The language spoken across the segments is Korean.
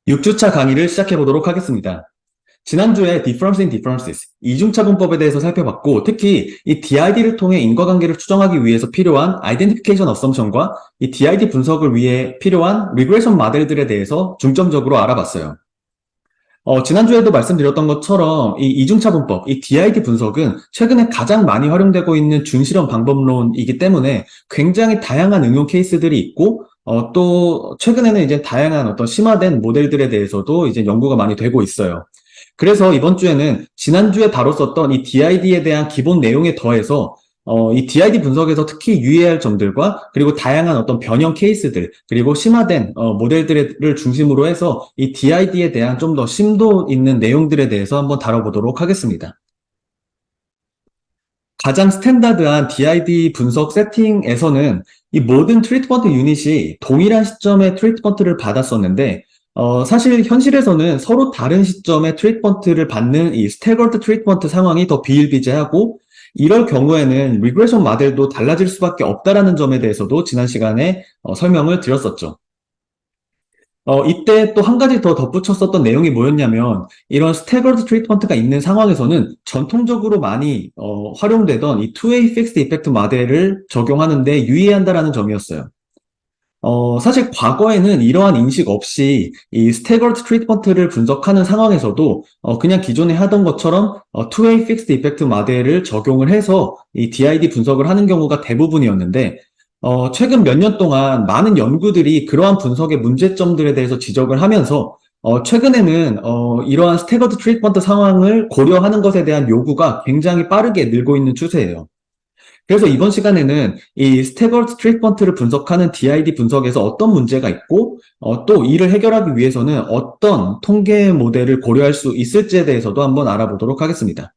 6주차 강의를 시작해 보도록 하겠습니다. 지난주에 Difference in Differences, 이중차분법에 대해서 살펴봤고, 특히 이 DID를 통해 인과관계를 추정하기 위해서 필요한 Identification Assumption과 이 DID 분석을 위해 필요한 Regression 모델들에 대해서 중점적으로 알아봤어요. 지난주에도 말씀드렸던 것처럼 이 이중차분법, 이 DID 분석은 최근에 가장 많이 활용되고 있는 준실험 방법론이기 때문에 굉장히 다양한 응용 케이스들이 있고, 또 최근에는 이제 다양한 어떤 심화된 모델들에 대해서도 이제 연구가 많이 되고 있어요. 그래서 이번 주에는 지난주에 다뤘었던 이 DID에 대한 기본 내용에 더해서 이 DID 분석에서 특히 유의해야 할 점들과 그리고 다양한 어떤 변형 케이스들 그리고 심화된 모델들을 중심으로 해서 이 DID에 대한 좀 더 심도 있는 내용들에 대해서 한번 다뤄보도록 하겠습니다. 가장 스탠다드한 DID 분석 세팅에서는 이 모든 트리트먼트 유닛이 동일한 시점에 트리트먼트를 받았었는데 사실 현실에서는 서로 다른 시점에 트리트먼트를 받는 이 스태거드 트리트먼트 상황이 더 비일비재하고 이럴 경우에는 리그레션 모델도 달라질 수밖에 없다라는 점에 대해서도 지난 시간에 설명을 드렸었죠. 이때 또 한 가지 더 덧붙였었던 내용이 뭐였냐면 이런 스태거드 트리트먼트가 있는 상황에서는 전통적으로 많이 활용되던 이 투웨이 픽스드 이펙트 모델을 적용하는데 유의해야 한다라는 점이었어요. 사실 과거에는 이러한 인식 없이 이 스태거드 트리트먼트를 분석하는 상황에서도 그냥 기존에 하던 것처럼 투웨이 픽스드 이펙트 모델을 적용을 해서 이 DID 분석을 하는 경우가 대부분이었는데 최근 몇 년 동안 많은 연구들이 그러한 분석의 문제점들에 대해서 지적을 하면서 최근에는 이러한 스태거드 트리트먼트 상황을 고려하는 것에 대한 요구가 굉장히 빠르게 늘고 있는 추세예요. 그래서 이번 시간에는 이 스태거드 트리트먼트를 분석하는 DID 분석에서 어떤 문제가 있고 또 이를 해결하기 위해서는 어떤 통계 모델을 고려할 수 있을지에 대해서도 한번 알아보도록 하겠습니다.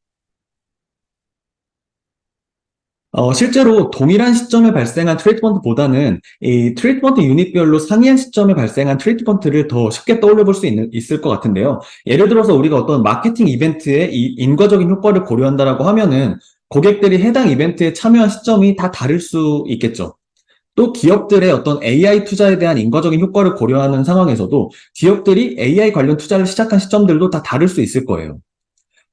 실제로 동일한 시점에 발생한 트리트먼트보다는 이 트리트먼트 유닛별로 상이한 시점에 발생한 트리트먼트를 더 쉽게 떠올려 볼 수 있을 것 같은데요. 예를 들어서 우리가 어떤 마케팅 이벤트의 이 인과적인 효과를 고려한다라고 하면은 고객들이 해당 이벤트에 참여한 시점이 다 다를 수 있겠죠. 또 기업들의 어떤 AI 투자에 대한 인과적인 효과를 고려하는 상황에서도 기업들이 AI 관련 투자를 시작한 시점들도 다 다를 수 있을 거예요.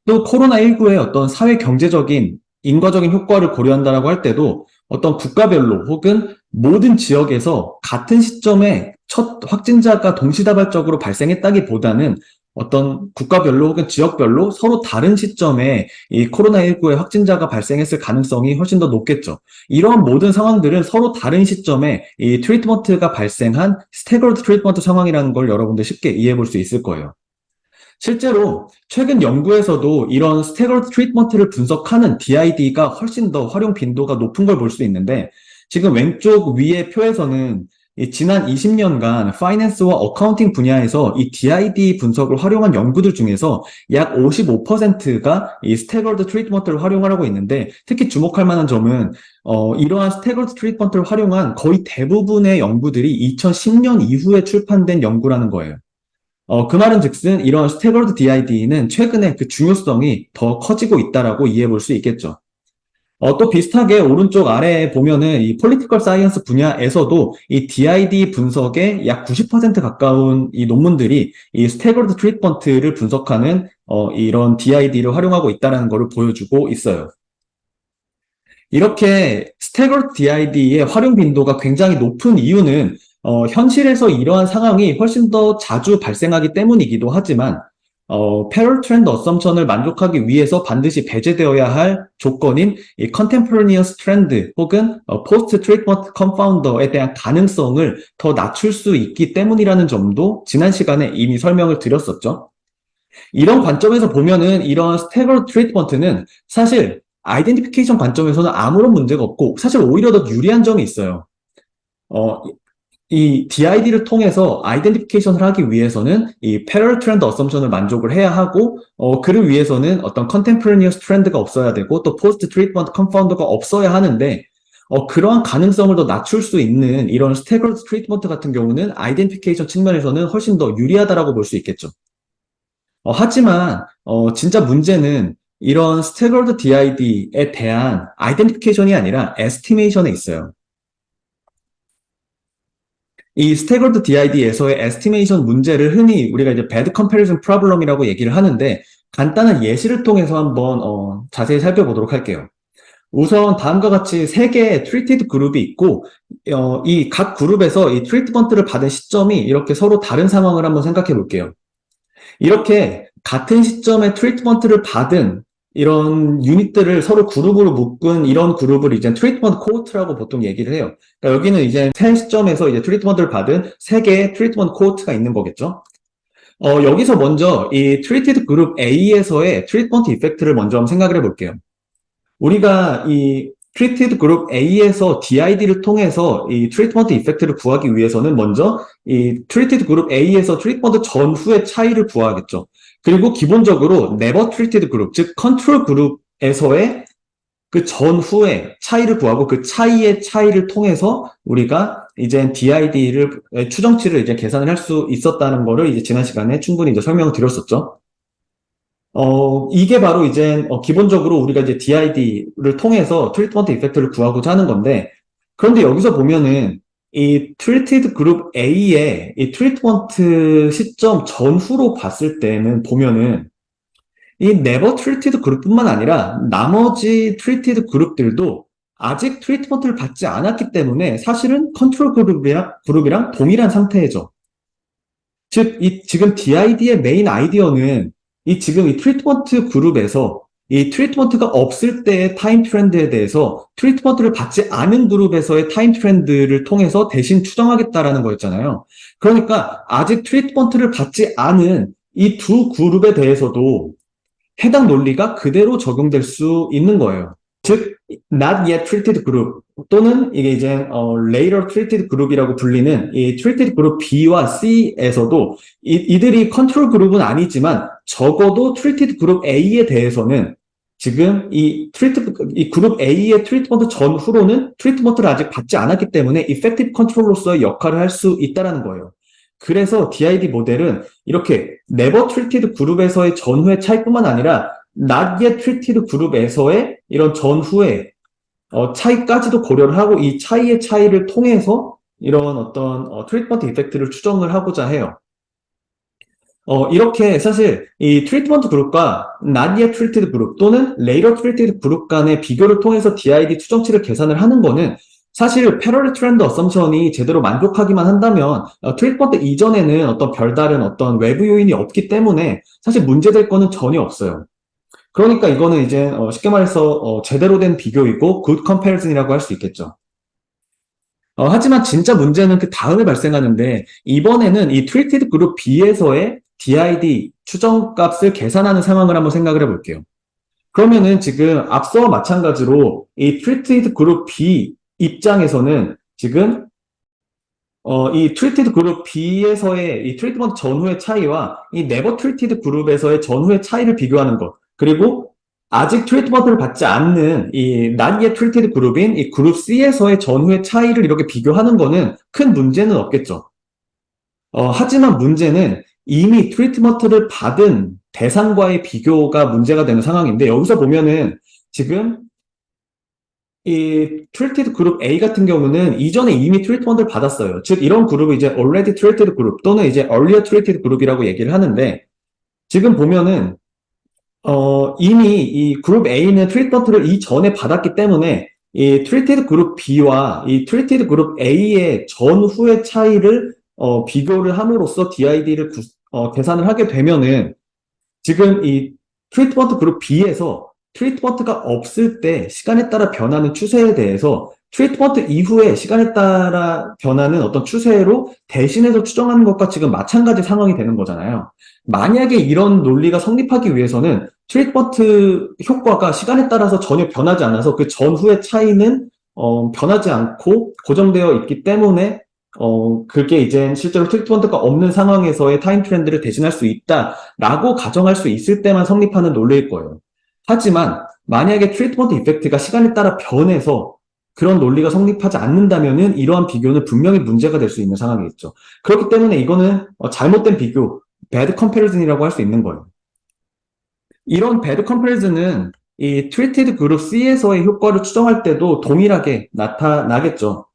또 코로나19의 어떤 사회 경제적인 인과적인 효과를 고려한다라고 할 때도 어떤 국가별로 혹은 모든 지역에서 같은 시점에 첫 확진자가 동시다발적으로 발생했다기보다는 어떤 국가별로 혹은 지역별로 서로 다른 시점에 이 코로나19의 확진자가 발생했을 가능성이 훨씬 더 높겠죠. 이러한 모든 상황들은 서로 다른 시점에 이 트리트먼트가 발생한 스태거드 트리트먼트 상황이라는 걸 여러분들 쉽게 이해해 볼 수 있을 거예요. 실제로 최근 연구에서도 이런 스태거드 트리트먼트를 분석하는 DID가 훨씬 더 활용 빈도가 높은 걸 볼 수 있는데 지금 왼쪽 위의 표에서는 지난 20년간 파이낸스와 어카운팅 분야에서 이 DID 분석을 활용한 연구들 중에서 약 55%가 이 스태거드 트리트먼트를 활용하고 있는데 특히 주목할 만한 점은 이러한 스태거드 트리트먼트를 활용한 거의 대부분의 연구들이 2010년 이후에 출판된 연구라는 거예요. 그 말은 즉슨 이런 스태거드 DID는 최근에 그 중요성이 더 커지고 있다라고 이해해 볼 수 있겠죠. 또 비슷하게 오른쪽 아래에 보면은 이 폴리티컬 사이언스 분야에서도 이 DID 분석의 약 90% 가까운 이 논문들이 이 스태거드 트리트먼트를 분석하는 이런 DID를 활용하고 있다는 것을 보여주고 있어요. 이렇게 스태거드 DID의 활용 빈도가 굉장히 높은 이유는 현실에서 이러한 상황이 훨씬 더 자주 발생하기 때문이기도 하지만 패럴 트렌드 어썸션을 만족하기 위해서 반드시 배제되어야 할 조건인 이 컨템포러니어스 트렌드 혹은 포스트 트리트먼트 컨파운더에 대한 가능성을 더 낮출 수 있기 때문이라는 점도 지난 시간에 이미 설명을 드렸었죠. 이런 관점에서 보면은 이런 스태거드 트리트먼트는 사실 아이덴티피케이션 관점에서는 아무런 문제가 없고 사실 오히려 더 유리한 점이 있어요. 어, 이 DID를 통해서 아이덴티피케이션을 하기 위해서는 이 패럴 트렌드 어썸션을 만족을 해야 하고 그를 위해서는 어떤 컨템포러니어스 트렌드가 없어야 되고 또 포스트 트리트먼트 컨파운더가 없어야 하는데 그러한 가능성을 더 낮출 수 있는 이런 스태거드 트리트먼트 같은 경우는 아이덴티피케이션 측면에서는 훨씬 더 유리하다라고 볼 수 있겠죠. 하지만 진짜 문제는 이런 스태거드 DID에 대한 아이덴티피케이션이 아니라 에스티메이션에 있어요. 이 스태거드 DID에서의 에스티메이션 문제를 흔히 우리가 이제 배드 컴패리즌 프로블럼이라고 얘기를 하는데 간단한 예시를 통해서 한번 자세히 살펴보도록 할게요. 우선 다음과 같이 세 개의 트리티드 그룹이 있고 이 각 그룹에서 이 트리트먼트를 받은 시점이 이렇게 서로 다른 상황을 한번 생각해 볼게요. 이렇게 같은 시점에 트리트먼트를 받은 이런 유닛들을 서로 그룹으로 묶은 이런 그룹을 이제 트리트먼트 코호트라고 보통 얘기를 해요. 그러니까 여기는 이제 세 시점에서 이제 트리트먼트를 받은 세 개의 트리트먼트 코호트가 있는 거겠죠. 여기서 먼저 이 트리티드 그룹 A에서의 트리트먼트 이펙트를 먼저 한번 생각을 해볼게요. 우리가 이 트리티드 그룹 A에서 DID를 통해서 이 트리트먼트 이펙트를 구하기 위해서는 먼저 이 트리티드 그룹 A에서 트리트먼트 전후의 차이를 구하겠죠. 그리고 기본적으로 네버 트리티드 그룹, 즉 컨트롤 그룹에서의 그 전후의 차이를 구하고 그 차이의 차이를 통해서 우리가 이제 DID를 추정치를 이제 계산을 할 수 있었다는 거를 이제 지난 시간에 충분히 이제 설명을 드렸었죠. 이게 바로 이제, 기본적으로 우리가 이제 DID를 통해서 트리트먼트 이펙트를 구하고자 하는 건데, 그런데 여기서 보면은, 이 트리티드 그룹 A의 이 트리트먼트 시점 전후로 봤을 때는 보면은, 이 네버 트리티드 그룹뿐만 아니라 나머지 트리티드 그룹들도 아직 트리트먼트를 받지 않았기 때문에 사실은 컨트롤 그룹이랑 동일한 상태죠. 즉, 지금 DID의 메인 아이디어는 지금 이 트리트먼트 그룹에서 이 트리트먼트가 없을 때의 타임 트렌드에 대해서 트리트먼트를 받지 않은 그룹에서의 타임 트렌드를 통해서 대신 추정하겠다라는 거였잖아요. 그러니까 아직 트리트먼트를 받지 않은 이 두 그룹에 대해서도 해당 논리가 그대로 적용될 수 있는 거예요. 즉, not yet treated group 또는 이게 이제 later treated group이라고 불리는 이 treated group B와 C에서도 이들이 컨트롤 그룹은 아니지만 적어도 treated group A에 대해서는 지금 이 그룹 A의 트리트먼트 전후로는 트리트먼트를 아직 받지 않았기 때문에 effective control로서의 역할을 할 수 있다는 거예요. 그래서 DID 모델은 이렇게 never treated 그룹에서의 전후의 차이뿐만 아니라 not yet treated 그룹에서의 이런 전후의 차이까지도 고려를 하고 이 차이의 차이를 통해서 이런 어떤 트리트먼트 이펙트를 추정을 하고자 해요. 이렇게 사실 이 트리트먼트 그룹과 not yet treated 그룹 또는 later treated 그룹 간의 비교를 통해서 DID 추정치를 계산을 하는 거는 사실 패러럴 트렌드 어썸션이 제대로 만족하기만 한다면 트리트먼트 이전에는 어떤 별다른 어떤 외부 요인이 없기 때문에 사실 문제될 거는 전혀 없어요. 그러니까 이거는 이제 쉽게 말해서 제대로 된 비교이고 good comparison이라고 할 수 있겠죠. 하지만 진짜 문제는 그 다음에 발생하는데 이번에는 이 treated 그룹 B에서의 DID 추정값을 계산하는 상황을 한번 생각을 해볼게요. 그러면은 지금 앞서와 마찬가지로 이 treated 그룹 B 입장에서는 지금 이 treated 그룹 B에서의 이 트리트먼트 전후의 차이와 이 never treated 그룹에서의 전후의 차이를 비교하는 것 그리고 아직 트리트먼트를 받지 않는 이 not yet treated 그룹인 이 그룹 C에서의 전후의 차이를 이렇게 비교하는 거는 큰 문제는 없겠죠. 하지만 문제는 이미 트리트먼트를 받은 대상과의 비교가 문제가 되는 상황인데 여기서 보면은 지금 이 treated 그룹 A 같은 경우는 이전에 이미 트리트먼트를 받았어요. 즉 이런 그룹을 이제 already treated 그룹 또는 이제 earlier treated 그룹이라고 얘기를 하는데 지금 보면은 이미 이 그룹 A는 트리트먼트를 이전에 받았기 때문에 이 treated 그룹 B와 이 treated 그룹 A의 전후의 차이를 비교를 함으로써 DID를 계산을 하게 되면은 지금 이 트리트먼트 그룹 B에서 트리트먼트가 없을 때 시간에 따라 변하는 추세에 대해서 트리트먼트 이후에 시간에 따라 변하는 어떤 추세로 대신해서 추정하는 것과 지금 마찬가지 상황이 되는 거잖아요. 만약에 이런 논리가 성립하기 위해서는 트리트먼트 효과가 시간에 따라서 전혀 변하지 않아서 그 전후의 차이는 변하지 않고 고정되어 있기 때문에 그게 이제 실제로 트리트먼트가 없는 상황에서의 타임 트렌드를 대신할 수 있다라고 가정할 수 있을 때만 성립하는 논리일 거예요. 하지만 만약에 트리트먼트 이펙트가 시간에 따라 변해서 그런 논리가 성립하지 않는다면은 이러한 비교는 분명히 문제가 될 수 있는 상황이겠죠. 그렇기 때문에 이거는 잘못된 비교, bad comparison이라고 할 수 있는 거예요. 이런 bad comparison은 이 treated 그룹 C에서의 효과를 추정할 때도 동일하게 나타나겠죠.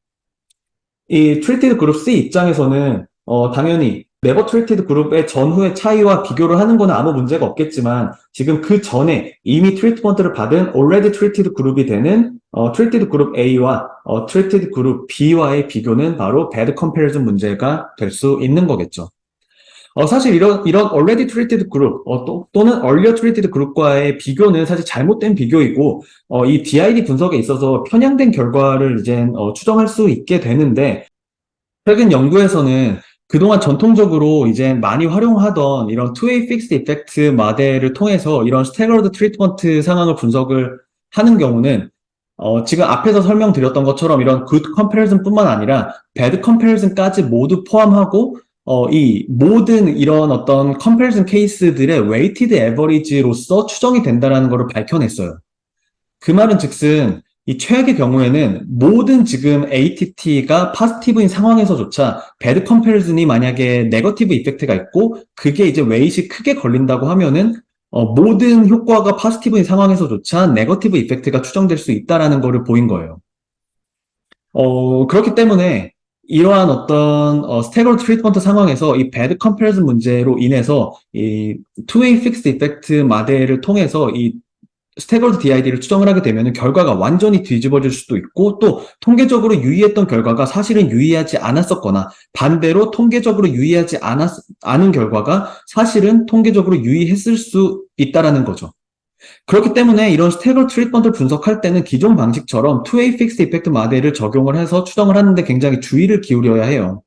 이 트리티드 그룹 C 입장에서는 당연히 네버 트리티드 그룹의 전후의 차이와 비교를 하는 거는 아무 문제가 없겠지만 지금 그 전에 이미 트리트먼트를 받은 already treated 그룹이 되는 treated 그룹 A와 treated 그룹 B와의 비교는 바로 bad comparison 문제가 될 수 있는 거겠죠. 사실 이런 already treated 그룹, 또는 earlier treated 그룹과의 비교는 사실 잘못된 비교이고, 이 DID 분석에 있어서 편향된 결과를 이제 추정할 수 있게 되는데, 최근 연구에서는 그동안 전통적으로 이제 많이 활용하던 이런 two-way fixed effect 모델을 통해서 이런 staggered treatment 상황을 분석을 하는 경우는 지금 앞에서 설명드렸던 것처럼 이런 good comparison 뿐만 아니라 bad comparison까지 모두 포함하고 이 모든 이런 어떤 comparison 케이스들의 weighted average로서 추정이 된다는 것을 밝혀냈어요. 그 말은 즉슨 이 최악의 경우에는 모든 지금 ATT가 포지티브인 상황에서조차 배드 컴패리즌이 만약에 네거티브 이펙트가 있고 그게 이제 웨이트이 크게 걸린다고 하면은 모든 효과가 포지티브인 상황에서조차 네거티브 이펙트가 추정될 수 있다라는 거를 보인 거예요. 그렇기 때문에 이러한 어떤 스태거 트리트먼트 상황에서 이 배드 컴패리즌 문제로 인해서 이 투웨이 픽스드 이펙트 모델을 통해서 이 스태거드 DID를 추정을 하게 되면 결과가 완전히 뒤집어질 수도 있고 또 통계적으로 유의했던 결과가 사실은 유의하지 않았었거나 반대로 통계적으로 유의하지 않은 결과가 사실은 통계적으로 유의했을 수 있다라는 거죠. 그렇기 때문에 이런 스태거 트리트먼트를 분석할 때는 기존 방식처럼 투웨이 픽스 이펙트 모델을 적용을 해서 추정을 하는데 굉장히 주의를 기울여야 해요.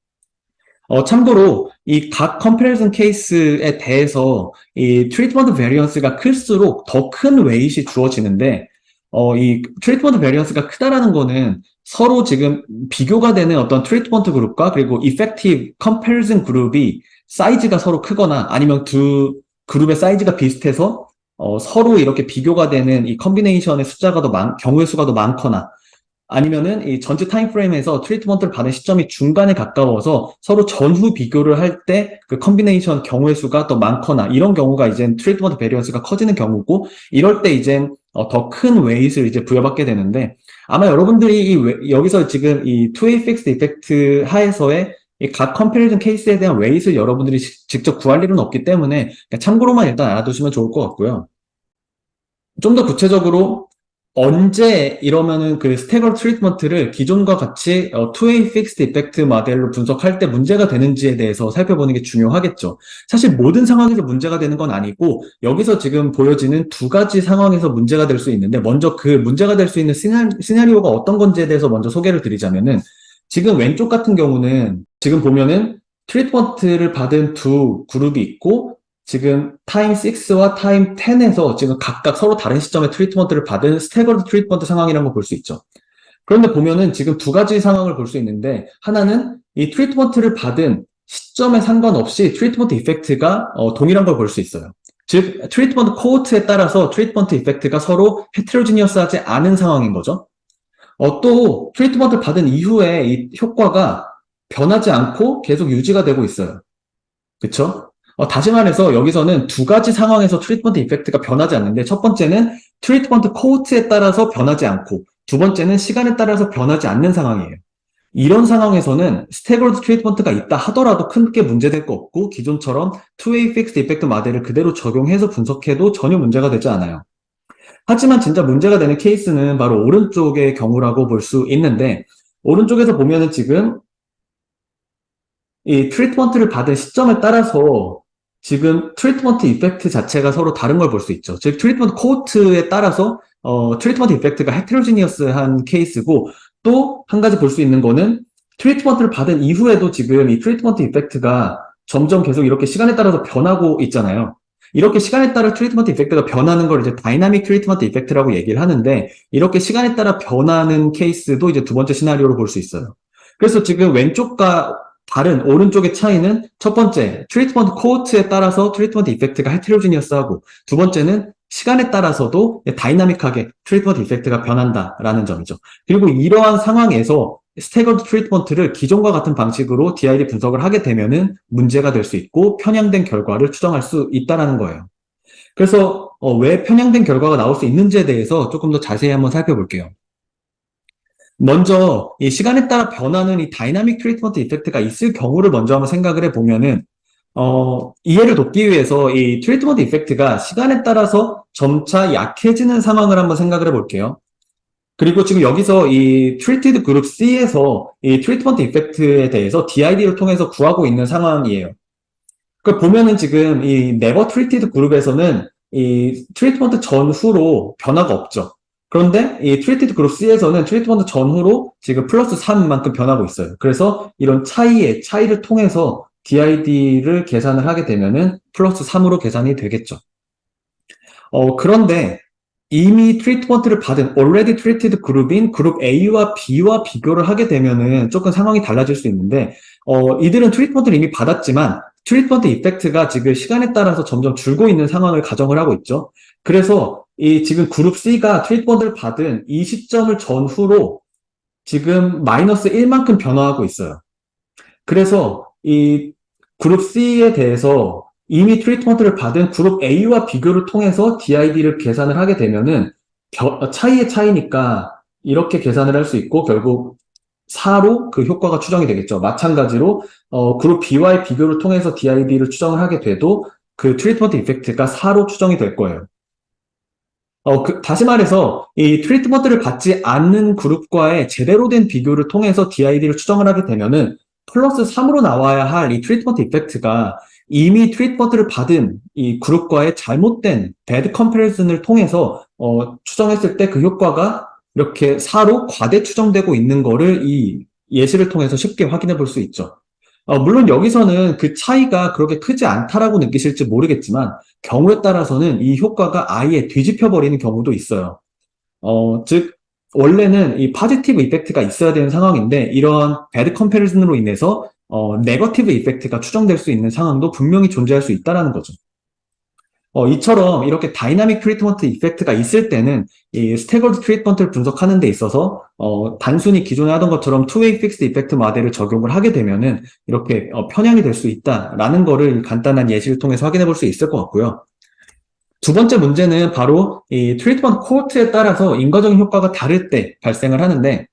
참고로 이 각 컴패리즌 케이스에 대해서 이 트리트먼트 베리언스가 클수록 더 큰 웨이트이 주어지는데 이 트리트먼트 베리언스가 크다라는 거는 서로 지금 비교가 되는 어떤 트리트먼트 그룹과 그리고 이펙티브 컴패리즌 그룹이 사이즈가 서로 크거나 아니면 두 그룹의 사이즈가 비슷해서 서로 이렇게 비교가 되는 이 컨비네이션의 숫자가 경우의 수가 더 많거나 아니면은 이 전체 타임프레임에서 트리트먼트를 받은 시점이 중간에 가까워서 서로 전후 비교를 할 때 그 컨비네이션 경우의 수가 더 많거나 이런 경우가 이제 트리트먼트 베리언스가 커지는 경우고 이럴 때 이제 더 큰 웨이트를 이제 부여받게 되는데 아마 여러분들이 여기서 지금 이 투웨이 픽스드 이펙트 하에서의 이 각 컴패리즌 케이스에 대한 웨이트를 여러분들이 직접 구할 일은 없기 때문에 참고로만 일단 알아두시면 좋을 것 같고요. 좀 더 구체적으로 언제 이러면은 그 스태거 트리트먼트를 기존과 같이 투웨이 픽스드 이펙트 모델로 분석할 때 문제가 되는지에 대해서 살펴보는 게 중요하겠죠. 사실 모든 상황에서 문제가 되는 건 아니고 여기서 지금 보여지는 두 가지 상황에서 문제가 될 수 있는데 먼저 그 문제가 될 수 있는 시나리오가 어떤 건지에 대해서 먼저 소개를 드리자면은 지금 왼쪽 같은 경우는 지금 보면은 트리트먼트를 받은 두 그룹이 있고 지금 타임 6와 타임 10에서 지금 각각 서로 다른 시점에 트리트먼트를 받은 스태거드 트리트먼트 상황이라는 걸 볼 수 있죠. 그런데 보면은 지금 두 가지 상황을 볼 수 있는데 하나는 이 트리트먼트를 받은 시점에 상관없이 트리트먼트 이펙트가 동일한 걸 볼 수 있어요. 즉 트리트먼트 코호트에 따라서 트리트먼트 이펙트가 서로 헤테로지니어스하지 않은 상황인 거죠. 또 트리트먼트를 받은 이후에 이 효과가 변하지 않고 계속 유지가 되고 있어요. 그쵸? 다시 말해서 여기서는 두 가지 상황에서 트리트먼트 이펙트가 변하지 않는데 첫 번째는 트리트먼트 코호트에 따라서 변하지 않고 두 번째는 시간에 따라서 변하지 않는 상황이에요. 이런 상황에서는 스태거드 트리트먼트가 있다 하더라도 크게 문제될 거 없고 기존처럼 투웨이 픽스드 이펙트 모델을 그대로 적용해서 분석해도 전혀 문제가 되지 않아요. 하지만 진짜 문제가 되는 케이스는 바로 오른쪽의 경우라고 볼 수 있는데 오른쪽에서 보면은 지금 이 트리트먼트를 받은 시점에 따라서 지금 트리트먼트 이펙트 자체가 서로 다른 걸 볼 수 있죠. 즉 트리트먼트 코호트에 따라서 트리트먼트 이펙트가 헤테로지니어스한 케이스고 또 한 가지 볼 수 있는 거는 트리트먼트를 받은 이후에도 지금 이 트리트먼트 이펙트가 점점 계속 이렇게 시간에 따라서 변하고 있잖아요. 이렇게 시간에 따라 트리트먼트 이펙트가 변하는 걸 이제 다이나믹 트리트먼트 이펙트라고 얘기를 하는데 이렇게 시간에 따라 변하는 케이스도 이제 두 번째 시나리오로 볼 수 있어요. 그래서 지금 왼쪽과 다른 오른쪽의 차이는 첫 번째 트리트먼트 코호트에 따라서 트리트먼트 이펙트가 헤테로지니어스하고 두 번째는 시간에 따라서도 다이나믹하게 트리트먼트 이펙트가 변한다라는 점이죠. 그리고 이러한 상황에서 스태거드 트리트먼트를 기존과 같은 방식으로 DID 분석을 하게 되면은 문제가 될 수 있고 편향된 결과를 추정할 수 있다라는 거예요. 그래서 왜 편향된 결과가 나올 수 있는지에 대해서 조금 더 자세히 한번 살펴볼게요. 먼저 이 시간에 따라 변하는 이 다이나믹 트리트먼트 이펙트가 있을 경우를 먼저 한번 생각을 해보면은 이해를 돕기 위해서 이 트리트먼트 이펙트가 시간에 따라서 점차 약해지는 상황을 한번 생각을 해볼게요. 그리고 지금 여기서 이 트리티드 그룹 C에서 이 트리트먼트 이펙트에 대해서 DID를 통해서 구하고 있는 상황이에요. 그 보면은 지금 이 네버 트리티드 그룹에서는 이 트리트먼트 전후로 변화가 없죠. 그런데 이 트리티드 그룹 C에서는 트리트먼트 전후로 지금 플러스 3만큼 변하고 있어요. 그래서 이런 차이를 통해서 DID를 계산을 하게 되면은 플러스 3으로 계산이 되겠죠. 그런데 이미 트리트먼트를 받은 already treated 그룹인 그룹 A와 B와 비교를 하게 되면은 조금 상황이 달라질 수 있는데, 이들은 트리트먼트를 이미 받았지만 트리트먼트 이펙트가 지금 시간에 따라서 점점 줄고 있는 상황을 가정을 하고 있죠. 그래서 이 지금 그룹 C가 트리트먼트를 받은 이 시점을 전후로 지금 마이너스 1만큼 변화하고 있어요. 그래서 이 그룹 C에 대해서 이미 트리트먼트를 받은 그룹 A와 비교를 통해서 DID를 계산을 하게 되면은 차이의 차이니까 이렇게 계산을 할 수 있고 결국 4로 그 효과가 추정이 되겠죠. 마찬가지로 그룹 B와의 비교를 통해서 DID를 추정을 하게 돼도 그 트리트먼트 이펙트가 4로 추정이 될 거예요. 다시 말해서 이 트리트먼트를 받지 않는 그룹과의 제대로 된 비교를 통해서 DID를 추정을 하게 되면은 플러스 3으로 나와야 할 이 트리트먼트 이펙트가 이미 트리트먼트를 받은 이 그룹과의 잘못된 배드 컴패리즌을 통해서 추정했을 때 그 효과가 이렇게 4로 과대 추정되고 있는 거를 이 예시를 통해서 쉽게 확인해 볼 수 있죠. 물론 여기서는 그 차이가 그렇게 크지 않다라고 느끼실지 모르겠지만 경우에 따라서는 이 효과가 아예 뒤집혀 버리는 경우도 있어요. 즉 원래는 이 포지티브 이펙트가 있어야 되는 상황인데 이런 배드 컴패리즌으로 인해서 네거티브 이펙트가 추정될 수 있는 상황도 분명히 존재할 수 있다라는 거죠. 이처럼 이렇게 다이나믹 트리트먼트 이펙트가 있을 때는 이 스태거드 트리트먼트를 분석하는 데 있어서 단순히 기존에 하던 것처럼 투웨이 픽스드 이펙트 모델을 적용을 하게 되면은 이렇게 편향이 될 수 있다라는 거를 간단한 예시를 통해서 확인해 볼 수 있을 것 같고요. 두 번째 문제는 바로 이 트리트먼트 코호트에 따라서 인과적인 효과가 다를 때 발생을 하는데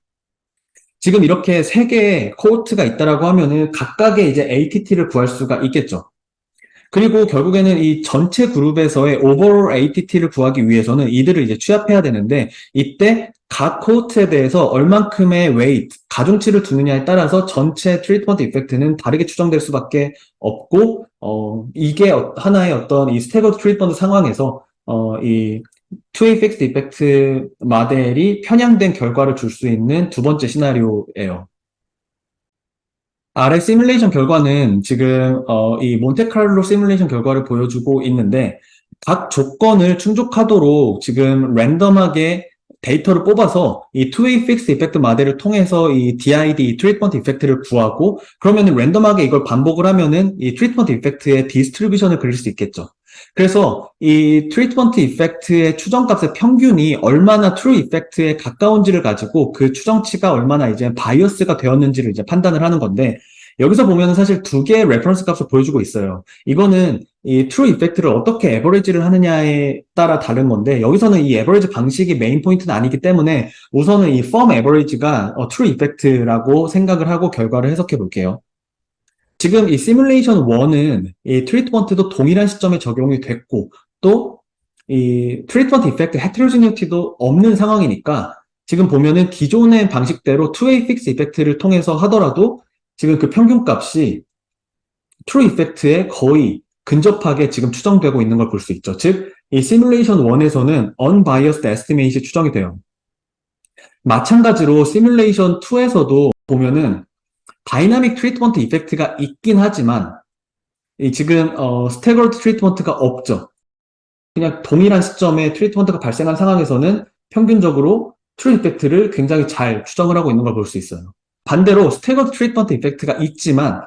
지금 이렇게 세 개의 코호트가 있다라고 하면은 각각의 이제 ATT를 구할 수가 있겠죠. 그리고 결국에는 이 전체 그룹에서의 오버롤 ATT를 구하기 위해서는 이들을 이제 취합해야 되는데 이때 각 코호트에 대해서 얼만큼의 웨이트, 가중치를 두느냐에 따라서 전체 트리트먼트 이펙트는 다르게 추정될 수밖에 없고 이게 하나의 어떤 이 스태거드 트리트먼트 상황에서 이 투웨이 픽스드 이펙트 모델이 편향된 결과를 줄 수 있는 두 번째 시나리오예요. 아래 시뮬레이션 결과는 지금 이 몬테카를로 시뮬레이션 결과를 보여주고 있는데 각 조건을 충족하도록 지금 랜덤하게 데이터를 뽑아서 이 투웨이 픽스 이펙트 모델을 통해서 이 DID 트리트먼트 이펙트를 구하고 그러면은 랜덤하게 이걸 반복을 하면은 이 트리트먼트 이펙트의 디스트리뷰션을 그릴 수 있겠죠. 그래서 이 트리트먼트 이펙트의 추정값의 평균이 얼마나 트루 이펙트에 가까운지를 가지고 그 추정치가 얼마나 이제 바이어스가 되었는지를 이제 판단을 하는 건데 여기서 보면은 사실 두 개의 레퍼런스 값을 보여주고 있어요. 이거는 이 트루 이펙트를 어떻게 에버리지를 하느냐에 따라 다른 건데 여기서는 이 에버리지 방식이 메인 포인트는 아니기 때문에 우선은 이 펌 에버리지가 트루 이펙트라고 생각을 하고 결과를 해석해 볼게요. 지금 이 시뮬레이션 1은 이 트리트먼트도 동일한 시점에 적용이 됐고 또 이 트리트먼트 이펙트 헤테로지니티도 없는 상황이니까 지금 보면은 기존의 방식대로 투웨이 픽스 이펙트를 통해서 하더라도 지금 그 평균값이 트루 이펙트에 거의 근접하게 지금 추정되고 있는 걸 볼 수 있죠. 즉, 이 시뮬레이션 1에서는 unbiased estimate이 추정이 돼요. 마찬가지로 시뮬레이션 2에서도 보면은 다이나믹 트리트먼트 이펙트가 있긴 하지만 지금 스태거드 트리트먼트가 없죠. 그냥 동일한 시점에 트리트먼트가 발생한 상황에서는 평균적으로 트루 이펙트를 굉장히 잘 추정을 하고 있는 걸 볼 수 있어요. 반대로 스태거드 트리트먼트 이펙트가 있지만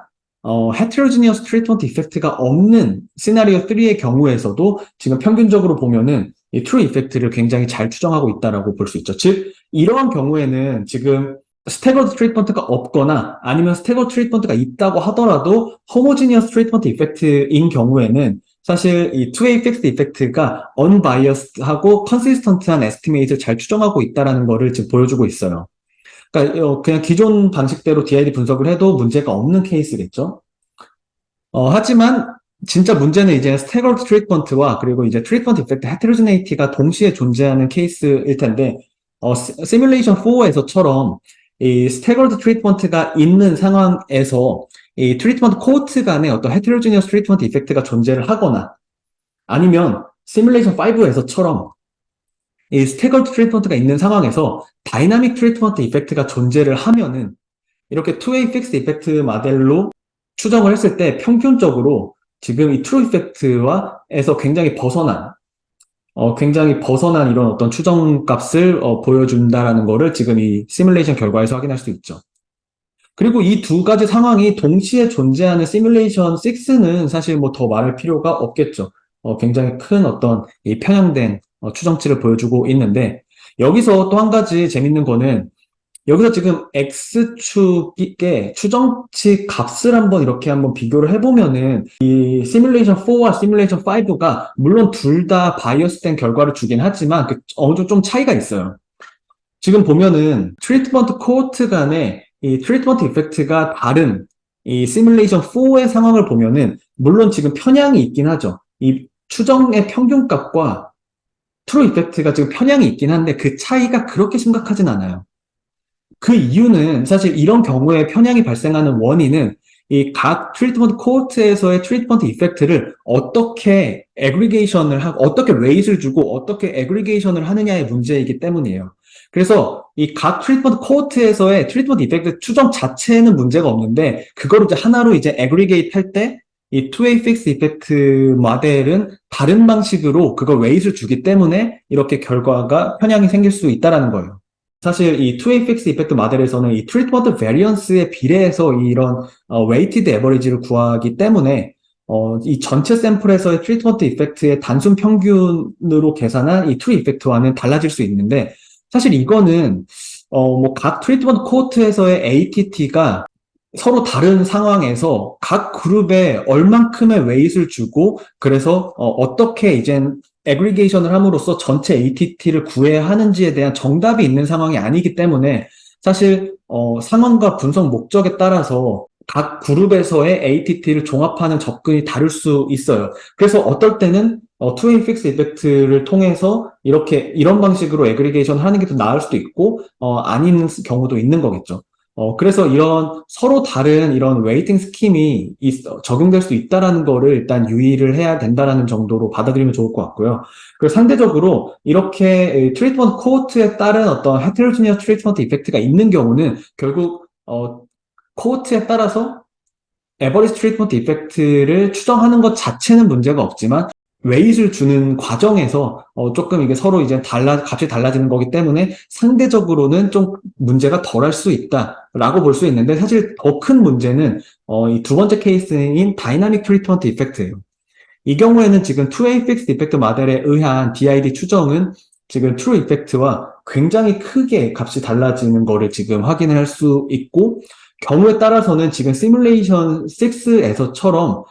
헤테로지니어스 트리트먼트 이펙트가 없는 시나리오 3의 경우에서도 지금 평균적으로 보면은 이 트루 이펙트를 굉장히 잘 추정하고 있다라고 볼 수 있죠. 즉 이러한 경우에는 지금 스태거드 트리트먼트가 없거나 아니면 스태거드 트리트먼트가 있다고 하더라도 호모지니어스 트리트먼트 이펙트인 경우에는 사실 이 투웨이 픽스 이펙트가 unbiased하고 consistent한 에스티메이트를 잘 추정하고 있다라는 거를 지금 보여주고 있어요. 그러니까 그냥 기존 방식대로 DID 분석을 해도 문제가 없는 케이스겠죠. 하지만 진짜 문제는 이제 스태거드 트리트먼트와 그리고 이제 트리트먼트 이펙트 헤테로지네이티가 동시에 존재하는 케이스일 텐데 시뮬레이션 4에서처럼 이 스태거드 트리트먼트가 있는 상황에서 이 트리트먼트 코호트 간의 어떤 헤테로지니어스 트리트먼트 이펙트가 존재를 하거나 아니면 시뮬레이션 5에서처럼 이 스태거드 트리트먼트가 있는 상황에서 다이나믹 트리트먼트 이펙트가 존재를 하면은 이렇게 2A 픽스 이펙트 모델로 추정을 했을 때 평균적으로 지금 이 트루 이펙트와에서 굉장히 벗어난 이런 어떤 추정 값을 보여준다라는 거를 지금 이 시뮬레이션 결과에서 확인할 수 있죠. 그리고 이 두 가지 상황이 동시에 존재하는 시뮬레이션 6는 사실 뭐 더 말할 필요가 없겠죠. 굉장히 큰 어떤 이 편향된 추정치를 보여주고 있는데 여기서 또 한 가지 재밌는 거는 여기서 지금 X축의 추정치 값을 한번 비교를 해보면은 이 시뮬레이션 4와 시뮬레이션 5가 물론 둘 다 바이어스된 결과를 주긴 하지만 어느 정도 좀 차이가 있어요. 지금 보면은 트리트먼트 코호트 간의 이 트리트먼트 이펙트가 다른 이 시뮬레이션 4의 상황을 보면은 물론 지금 편향이 있긴 하죠. 이 추정의 평균값과 트루 이펙트가 지금 편향이 있긴 한데 그 차이가 그렇게 심각하진 않아요. 그 이유는 사실 이런 경우에 편향이 발생하는 원인은 이 각 트리트먼트 코호트에서의 트리트먼트 이펙트를 어떻게 애그리게이션을 하고 어떻게 웨이트를 주고 어떻게 애그리게이션을 하느냐의 문제이기 때문이에요. 그래서 이 각 트리트먼트 코호트에서의 트리트먼트 이펙트 추정 자체는 문제가 없는데 그거를 이제 하나로 이제 애그리게이트 할 때 이 2A 픽스 이펙트 모델은 다른 방식으로 그걸 웨이트를 주기 때문에 이렇게 결과가 편향이 생길 수 있다라는 거예요. 사실 이 2A 픽스 이펙트 모델에서는 이 트리트먼트 베리언스에 비례해서 이런 웨이티드 에버리지를 구하기 때문에 이 전체 샘플에서의 트리트먼트 이펙트의 단순 평균으로 계산한 이 트루 이펙트와는 달라질 수 있는데 사실 이거는 뭐 각 트리트먼트 코호트에서의 ATT가 서로 다른 상황에서 각 그룹에 얼만큼의 웨이트를 주고 그래서 어떻게 이젠 애그리게이션을 함으로써 전체 ATT를 구해야 하는지에 대한 정답이 있는 상황이 아니기 때문에 사실 상황과 분석 목적에 따라서 각 그룹에서의 ATT를 종합하는 접근이 다를 수 있어요. 그래서 어떨 때는 2A 픽스 이펙트를 통해서 이런 방식으로 애그리게이션을 하는 게 더 나을 수도 있고 아닌 경우도 있는 거겠죠. 그래서 이런 서로 다른 이런 웨이팅 스킴이 적용될 수 있다라는 거를 일단 유의를 해야 된다라는 정도로 받아들이면 좋을 것 같고요. 그리고 상대적으로 이렇게 트리트먼트 코호트에 따른 어떤 헤테로지니어스 트리트먼트 이펙트가 있는 경우는 결국 코호트에 따라서 에버리지 트리트먼트 이펙트를 추정하는 것 자체는 문제가 없지만 웨이트를 주는 과정에서 조금 이게 서로 이제 값이 달라지는 거기 때문에 상대적으로는 좀 문제가 덜할 수 있다라고 볼 수 있는데 사실 더 큰 문제는 이 두 번째 케이스인 다이나믹 트리트먼트 이펙트예요. 이 경우에는 지금 2A 픽스 이펙트 모델에 의한 DID 추정은 지금 트루 이펙트와 굉장히 크게 값이 달라지는 거를 지금 확인할 수 있고 경우에 따라서는 지금 시뮬레이션 6에서처럼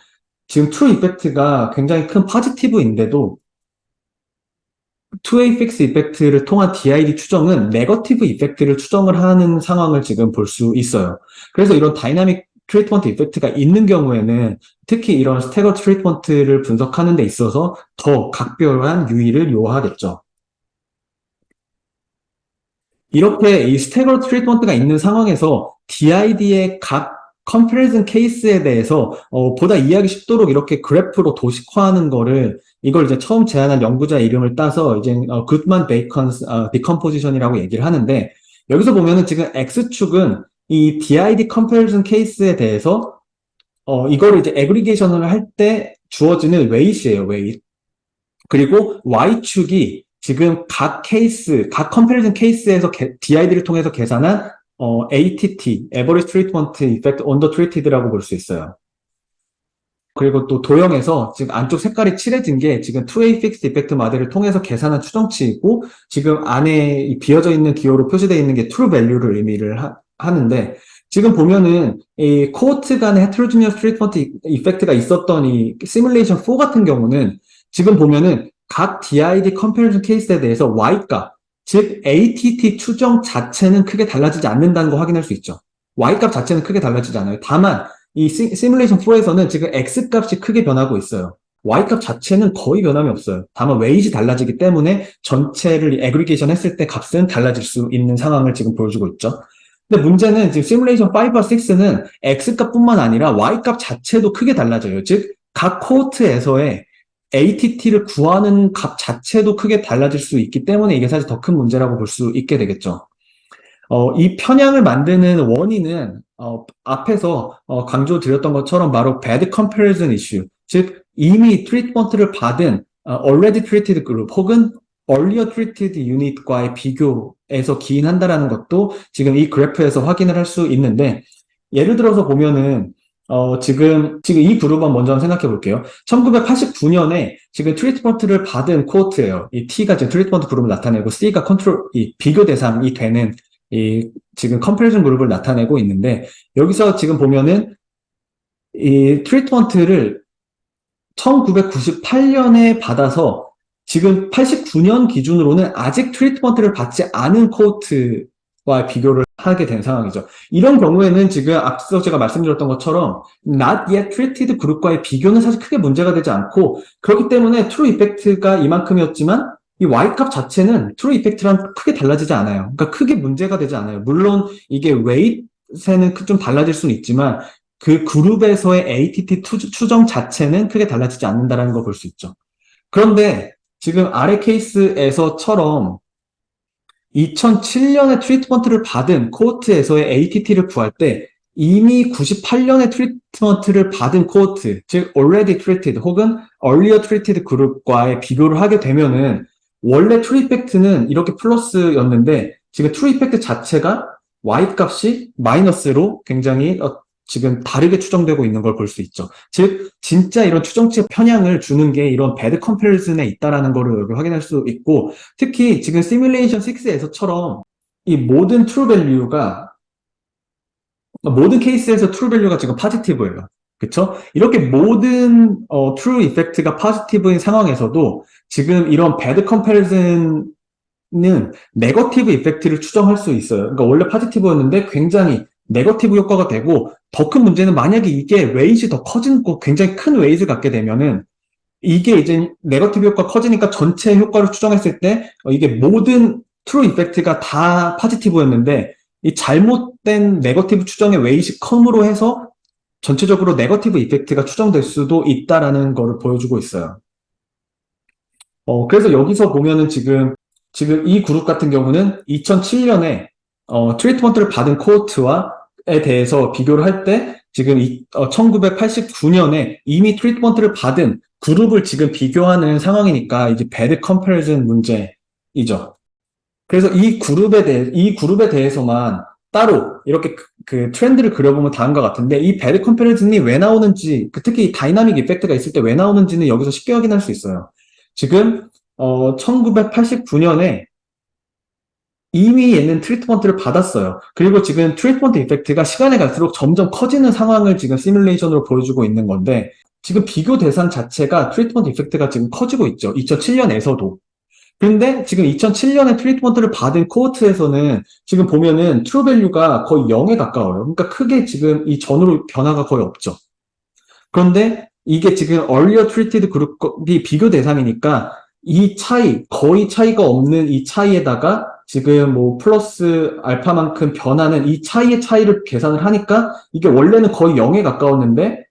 지금 트루 이펙트가 굉장히 큰 포지티브인데도 2A 픽스 이펙트를 통한 DID 추정은 네거티브 이펙트를 추정을 하는 상황을 지금 볼 수 있어요. 그래서 이런 다이나믹 트리트먼트 이펙트가 있는 경우에는 특히 이런 스태거 트리트먼트를 분석하는 데 있어서 더 각별한 유의를 요하겠죠. 이렇게 이 스태거 트리트먼트가 있는 상황에서 DID의 각 컴패리즌 케이스에 대해서 보다 이해하기 쉽도록 이렇게 그래프로 도식화하는 거를 이걸 이제 처음 제안한 연구자의 이름을 따서 이제 굿만 베이컨스 디컴포지션이라고 얘기를 하는데 여기서 보면은 지금 X축은 이 DID 컴패리즌 케이스에 대해서 이거를 이제 애그리게이션을 할 때 주어지는 웨이트예요, 웨이트. 그리고 Y축이 지금 각 컴패리즌 케이스에서 DID를 통해서 계산한 ATT, Average Treatment Effect on the Treated라고 볼 수 있어요. 그리고 또 도형에서 지금 안쪽 색깔이 칠해진 게 지금 2A Fixed Effect 모델을 통해서 계산한 추정치이고 지금 안에 비어져 있는 기호로 표시되어 있는 게 True Value를 의미를 하는데 지금 보면은 이 코호트 간의 Heterogeneous Treatment Effect가 있었던 이 시뮬레이션 4 같은 경우는 지금 보면은 각 DID Comparison 케이스에 대해서 Y값 즉 ATT 추정 자체는 크게 달라지지 않는다는 거 확인할 수 있죠. Y값 자체는 크게 달라지지 않아요. 다만 이 시뮬레이션 4에서는 지금 X값이 크게 변하고 있어요. Y값 자체는 거의 변함이 없어요. 다만 웨이트 달라지기 때문에 전체를 애그리게이션 했을 때 값은 달라질 수 있는 상황을 지금 보여주고 있죠. 근데 문제는 지금 시뮬레이션 5와 6는 X값뿐만 아니라 Y값 자체도 크게 달라져요. 즉 각 코호트에서의 ATT를 구하는 값 자체도 크게 달라질 수 있기 때문에 이게 사실 더 큰 문제라고 볼 수 있게 되겠죠. 이 편향을 만드는 원인은 앞에서 강조드렸던 것처럼 바로 bad comparison issue, 즉 이미 트리트먼트를 받은 already treated group 혹은 earlier treated unit과의 비교에서 기인한다라는 것도 지금 이 그래프에서 확인을 할 수 있는데, 예를 들어서 보면은 지금 이 그룹은 먼저 한번 생각해 볼게요. 1989년에 지금 트리트먼트를 받은 코호트예요. 이 T가 지금 트리트먼트 그룹을 나타내고 C가 이 비교 대상이 되는 이 지금 컴패리즌 그룹을 나타내고 있는데, 여기서 지금 보면은 이 트리트먼트를 1998년에 받아서 지금 89년 기준으로는 아직 트리트먼트를 받지 않은 코호트와 비교를 하게 된 상황이죠. 이런 경우에는 지금 앞서 제가 말씀드렸던 것처럼 not yet treated 그룹과의 비교는 사실 크게 문제가 되지 않고, 그렇기 때문에 트루 이펙트가 이만큼이었지만 이 Y값 자체는 트루 이펙트랑 크게 달라지지 않아요. 그러니까 크게 문제가 되지 않아요. 물론 이게 웨이트에는 좀 달라질 수는 있지만 그 그룹에서의 ATT 추정 자체는 크게 달라지지 않는다는 걸 볼 수 있죠. 그런데 지금 아래 케이스에서처럼 2007년에 트리트먼트를 받은 코호트에서의 ATT를 구할 때 이미 98년에 트리트먼트를 받은 코호트, 즉 already treated 혹은 earlier treated 그룹과의 비교를 하게 되면은 원래 트루 이펙트는 이렇게 플러스였는데 지금 트루 이펙트 자체가 Y값이 마이너스로 굉장히 지금 다르게 추정되고 있는 걸 볼 수 있죠. 즉 진짜 이런 추정치의 편향을 주는 게 이런 배드 컴패리즌에 있다라는 거를 여기 확인할 수 있고, 특히 지금 시뮬레이션 6에서처럼 이 모든 케이스에서 트루 밸류가 지금 포지티브예요. 그쵸? 이렇게 모든 트루 이펙트가 포지티브인 상황에서도 지금 이런 배드 컴패리즌은 네거티브 이펙트를 추정할 수 있어요. 그러니까 원래 포지티브였는데 굉장히 네거티브 효과가 되고, 더 큰 문제는 만약에 이게 웨이트가 더 커진 거, 굉장히 큰 웨이트를 갖게 되면은 이게 이제 네거티브 효과 커지니까 전체 효과를 추정했을 때 이게 모든 트루 이펙트가 다 포지티브였는데 이 잘못된 네거티브 추정의 웨이트 컴으로 해서 전체적으로 네거티브 이펙트가 추정될 수도 있다라는 거를 보여주고 있어요. 그래서 여기서 보면은 지금 이 그룹 같은 경우는 2007년에 트리트먼트를 받은 코호트와에 대해서 비교를 할 때 지금 1989년에 이미 트리트먼트를 받은 그룹을 지금 비교하는 상황이니까 이제 배드 컴패리즌 문제이죠. 그래서 이 그룹에 대해서만 따로 이렇게 그 트렌드를 그려보면 다음과 같은데, 이 배드 컴패리즌이 왜 나오는지, 특히 다이나믹 이펙트가 있을 때 왜 나오는지는 여기서 쉽게 확인할 수 있어요. 지금 1989년에 이미 얘는 트리트먼트를 받았어요. 그리고 지금 트리트먼트 이펙트가 시간이 갈수록 점점 커지는 상황을 지금 시뮬레이션으로 보여주고 있는 건데, 지금 비교 대상 자체가 트리트먼트 이펙트가 지금 커지고 있죠. 2007년에서도. 근데 지금 2007년에 트리트먼트를 받은 코호트에서는 지금 보면은 트루 밸류가 거의 0에 가까워요. 그러니까 크게 지금 이 전후로 변화가 거의 없죠. 그런데 이게 지금 earlier treated 그룹이 비교 대상이니까 이 거의 차이가 없는 이 차이에다가 지금 뭐 플러스 알파만큼 변하는 이 차이를 계산을 하니까 이게 원래는 거의 0에 가까웠는데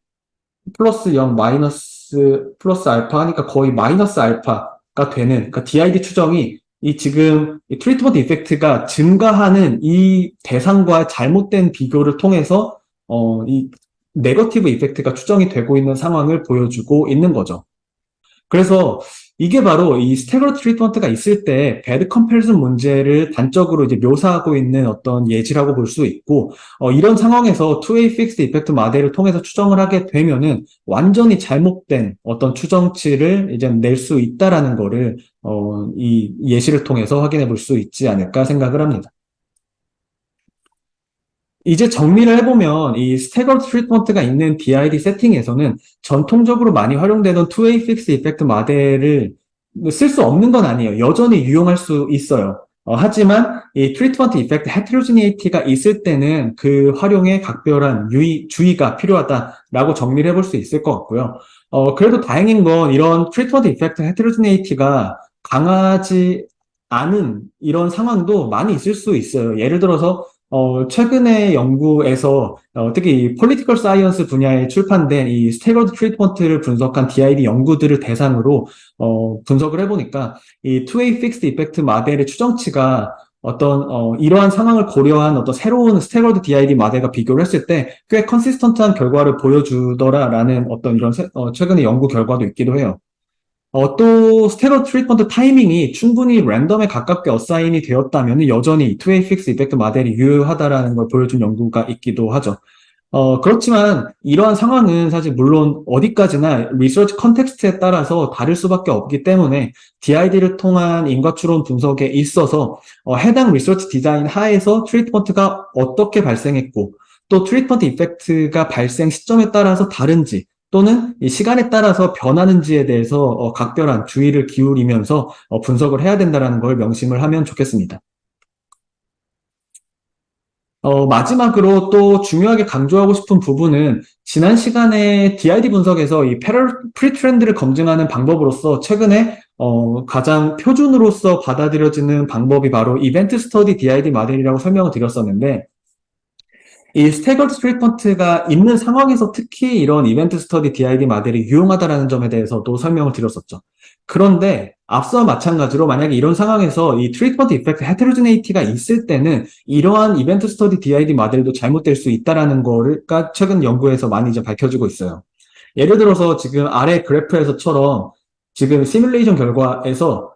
플러스 0, 마이너스 플러스 알파 하니까 거의 마이너스 알파가 되는, 그러니까 DID 추정이 이 지금 이 트리트먼트 이펙트가 증가하는 이 대상과 잘못된 비교를 통해서 이 네거티브 이펙트가 추정이 되고 있는 상황을 보여주고 있는 거죠. 그래서 이게 바로 이 스태거 트리트먼트가 있을 때 배드 컴패리즌 문제를 단적으로 이제 묘사하고 있는 어떤 예지라고 볼 수 있고, 이런 상황에서 2A fixed 이펙트 모델을 통해서 추정을 하게 되면은 완전히 잘못된 어떤 추정치를 이제 낼 수 있다라는 거를 이 예시를 통해서 확인해 볼 수 있지 않을까 생각을 합니다. 이제 정리를 해보면 이 스태거 트리트먼트가 있는 DID 세팅에서는 전통적으로 많이 활용되던 2A fixed 이펙트 모델을 쓸 수 없는 건 아니에요. 여전히 유용할 수 있어요. 하지만 이 트리트먼트 이펙트 헤테로지니티가 있을 때는 그 활용에 각별한 주의가 필요하다라고 정리를 해볼 수 있을 것 같고요. 그래도 다행인 건 이런 트리트먼트 이펙트 헤테로지니티가 강하지 않은 이런 상황도 많이 있을 수 있어요. 예를 들어서 최근에 연구에서 특히 이 폴리티컬 사이언스 분야에 출판된 이 스테거드 트리트먼트를 분석한 DID 연구들을 대상으로 분석을 해보니까 이 투웨이 픽스드 이펙트 모델의 추정치가 이러한 상황을 고려한 어떤 새로운 스태거드 DID 모델과 비교를 했을 때 꽤 컨시스턴트한 결과를 보여주더라라는 어떤 이런 최근의 연구 결과도 있기도 해요. 또 스테로 트리트먼트 타이밍이 충분히 랜덤에 가깝게 어사인이 되었다면 여전히 투웨이 픽스 이펙트 모델이 유효하다라는 걸 보여준 연구가 있기도 하죠. 그렇지만 이러한 상황은 사실 물론 어디까지나 리서치 컨텍스트에 따라서 다를 수밖에 없기 때문에 DID를 통한 인과추론 분석에 있어서 해당 리서치 디자인 하에서 트리트먼트가 어떻게 발생했고 또 트리트먼트 이펙트가 발생 시점에 따라서 다른지 또는 이 시간에 따라서 변하는지에 대해서 각별한 주의를 기울이면서 분석을 해야 된다는 걸 명심을 하면 좋겠습니다. 마지막으로 또 중요하게 강조하고 싶은 부분은 지난 시간에 DID 분석에서 이 프리트렌드를 검증하는 방법으로서 최근에 가장 표준으로서 받아들여지는 방법이 바로 이벤트 스터디 DID 모델이라고 설명을 드렸었는데 이 스태거드 트리트먼트가 있는 상황에서 특히 이런 이벤트 스터디 DID 모델이 유용하다는 점에 대해서도 설명을 드렸었죠. 그런데 앞서와 마찬가지로 만약에 이런 상황에서 이 트리트먼트 이펙트 헤테로지네이티가 있을 때는 이러한 이벤트 스터디 DID 모델도 잘못될 수 있다는 거가 최근 연구에서 많이 이제 밝혀지고 있어요. 예를 들어서 지금 아래 그래프에서처럼 지금 시뮬레이션 결과에서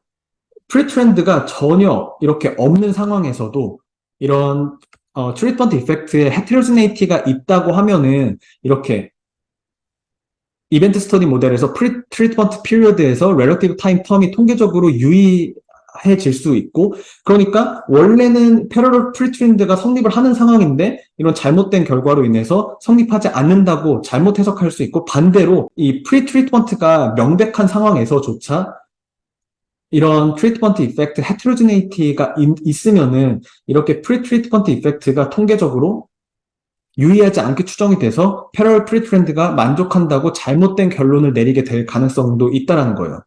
프리트렌드가 전혀 이렇게 없는 상황에서도 이런 트리트먼트 이펙트의 헤테로지네이티가 있다고 하면은 이렇게 이벤트 스터디 모델에서 트리트먼트 피리어드에서 렐러티브 타임 텀이 통계적으로 유의해질 수 있고 그러니까 원래는 패러럴 프리트렌드가 성립을 하는 상황인데 이런 잘못된 결과로 인해서 성립하지 않는다고 잘못 해석할 수 있고 반대로 이 프리트리트먼트가 명백한 상황에서조차 이런 트리트먼트 이펙트 헤테로지네이티가 있으면은 이렇게 프리트리트먼트 이펙트가 통계적으로 유의하지 않게 추정이 돼서 패러럴 프리트렌드가 만족한다고 잘못된 결론을 내리게 될 가능성도 있다는 거예요.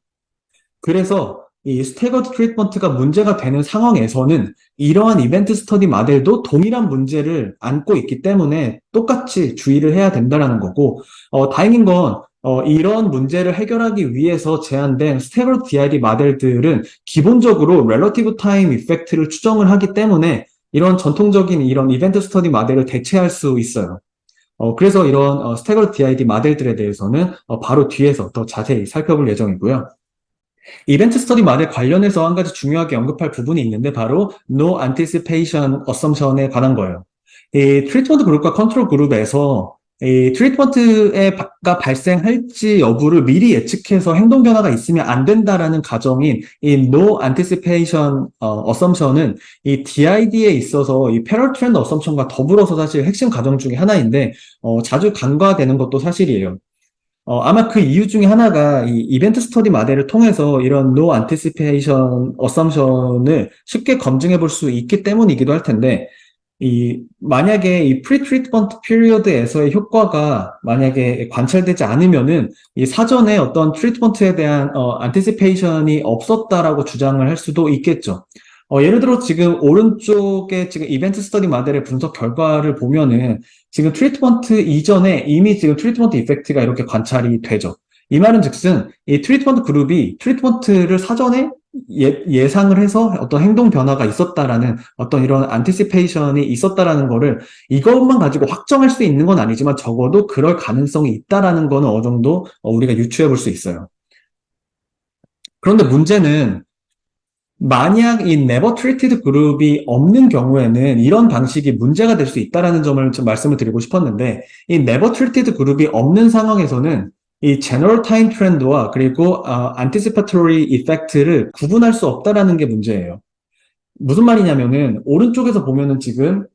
그래서 이 스태거드 트리트먼트가 문제가 되는 상황에서는 이러한 이벤트 스터디 모델도 동일한 문제를 안고 있기 때문에 똑같이 주의를 해야 된다는 거고 다행인 건 이런 문제를 해결하기 위해서 제안된 스태거드 DID 모델들은 기본적으로 렐러티브 타임 이펙트를 추정을 하기 때문에 이런 전통적인 이런 이벤트 스터디 모델을 대체할 수 있어요. 그래서 이런 스태거드 DID 모델들에 대해서는 바로 뒤에서 더 자세히 살펴볼 예정이고요. 이벤트 스터디 모델 관련해서 한 가지 중요하게 언급할 부분이 있는데 바로 No Anticipation Assumption에 관한 거예요. 이 트리트먼트 그룹과 컨트롤 그룹에서 이 트리트먼트가 발생할지 여부를 미리 예측해서 행동 변화가 있으면 안 된다라는 가정인 이 No Anticipation Assumption은 이 DID에 있어서 이 Parallel Trend Assumption과 더불어서 사실 핵심 가정 중에 하나인데 자주 간과되는 것도 사실이에요. 아마 그 이유 중에 하나가 이 이벤트 스터디 모델을 통해서 이런 No Anticipation Assumption을 쉽게 검증해 볼 수 있기 때문이기도 할 텐데 만약에 이 pre-treatment period에서의 효과가 만약에 관찰되지 않으면은 이 사전에 어떤 트리트먼트에 대한 anticipation이 없었다라고 주장을 할 수도 있겠죠. 예를 들어 지금 오른쪽에 지금 이벤트 스터디 모델의 분석 결과를 보면은 지금 트리트먼트 이전에 이미 지금 트리트먼트 이펙트가 이렇게 관찰이 되죠. 이 말은 즉슨 이 트리트먼트 그룹이 트리트먼트를 사전에 예상을 해서 어떤 행동 변화가 있었다라는 어떤 이런 안티시페이션이 있었다라는 거를 이것만 가지고 확정할 수 있는 건 아니지만 적어도 그럴 가능성이 있다라는 거는 어느 정도 우리가 유추해 볼 수 있어요. 그런데 문제는 만약 이 never treated 그룹이 없는 경우에는 이런 방식이 문제가 될 수 있다라는 점을 좀 말씀을 드리고 싶었는데 이 never treated 그룹이 없는 상황에서는 이 general time trend와 그리고 anticipatory effect를 구분할 수 없다라는 게 문제예요. 무슨 말이냐면은 오른쪽에서 보면은 지금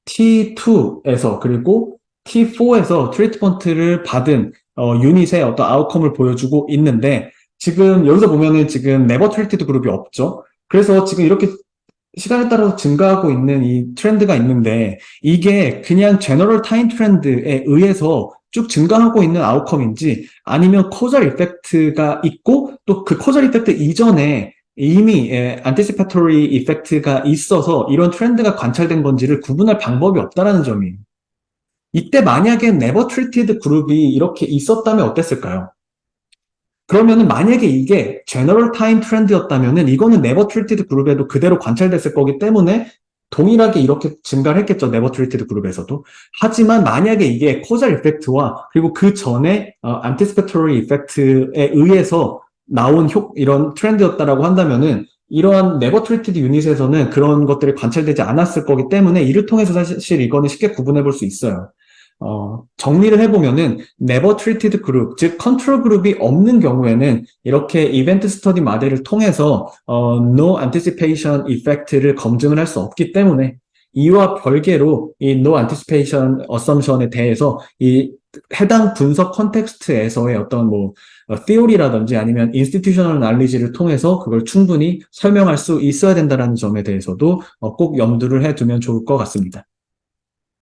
T2에서 그리고 T4에서 트리트먼트를 받은 유닛의 어떤 아웃컴을 보여주고 있는데 지금 여기서 보면은 지금 네버 트리티드 그룹이 없죠. 그래서 지금 이렇게 시간에 따라서 증가하고 있는 이 트렌드가 있는데 이게 그냥 제너럴 타임 트렌드에 의해서 쭉 증가하고 있는 아웃컴인지 아니면 코절 이펙트가 있고 또 그 코절 이펙트 이전에 이미 안티시파토리 이펙트가 있어서 이런 트렌드가 관찰된 건지를 구분할 방법이 없다라는 점이에요. 이때 만약에 네버 트리티드 그룹이 이렇게 있었다면 어땠을까요? 그러면은 만약에 이게 제너럴 타임 트렌드였다면은 이거는 네버 트리티드 그룹에도 그대로 관찰됐을 거기 때문에 동일하게 이렇게 증가를 했겠죠. 네버 트리티드 그룹에서도. 하지만 만약에 이게 코잘 이펙트와 그리고 그 전에 안티스페토리 이펙트에 의해서 나온 이런 트렌드였다라고 한다면은 이러한 네버 트리티드 유닛에서는 그런 것들이 관찰되지 않았을 거기 때문에 이를 통해서 사실 이거는 쉽게 구분해 볼 수 있어요. 정리를 해보면은 never treated group, 즉 컨트롤 그룹이 없는 경우에는 이렇게 이벤트 스터디 모델을 통해서 no anticipation effect를 검증을 할 수 없기 때문에 이와 별개로 이 no anticipation assumption에 대해서 이 해당 분석 컨텍스트에서의 어떤 뭐 theory라든지 아니면 institutional knowledge를 통해서 그걸 충분히 설명할 수 있어야 된다는 점에 대해서도 꼭 염두를 해두면 좋을 것 같습니다.